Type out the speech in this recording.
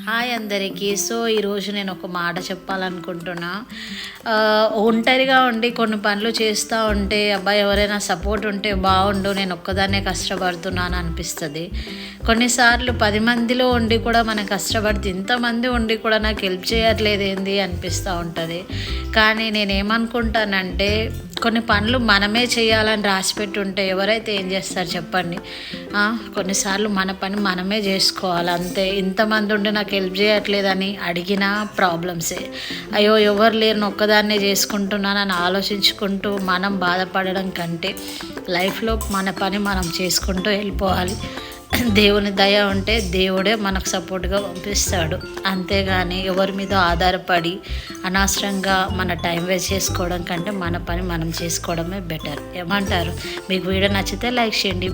Hi అందరికీ. ఈరోజు నేను ఒక మాట చెప్పాలనుకుంటున్నా. ఒంటరిగా ఉండి కొన్ని పనులు చేస్తూ ఉంటే అబ్బాయి ఎవరైనా సపోర్ట్ ఉంటే బాగుండు, నేను ఒక్కదాన్నే కష్టపడుతున్నాను అనిపిస్తుంది. కొన్నిసార్లు 10 మందిలో ఉండి కూడా మనం కష్టపడితే ఇంతమంది ఉండి కూడా నాకు హెల్ప్ చేయట్లేదు ఏంది అనిపిస్తూ ఉంటుంది. కానీ నేనేమనుకుంటానంటే కొన్ని పనులు మనమే చేయాలని రాసిపెట్టి ఉంటే ఎవరైతే ఏం చేస్తారు చెప్పండి. కొన్నిసార్లు మన పని మనమే చేసుకోవాలి అంతే. ఇంతమంది ఉండి నాకు హెల్ప్ చేయట్లేదని అడిగినా ప్రాబ్లమ్సే. అయ్యో ఎవరు లేరు ఒక్కదాన్నే చేసుకుంటున్నానని ఆలోచించుకుంటూ మనం బాధపడడం కంటే లైఫ్లో మన పని మనం చేసుకుంటూ వెళ్ళిపోవాలి. దేవుని దయ ఉంటే దేవుడే మనకు సపోర్ట్గా పంపిస్తాడు. అంతేగాని ఎవరి మీద ఆధారపడి అనవసరంగా మన టైం వేస్ట్ చేసుకోవడం కంటే మన పని మనం చేసుకోవడమే బెటర్. ఏమంటారు? మీకు వీడియో నచ్చితే లైక్ చేయండి.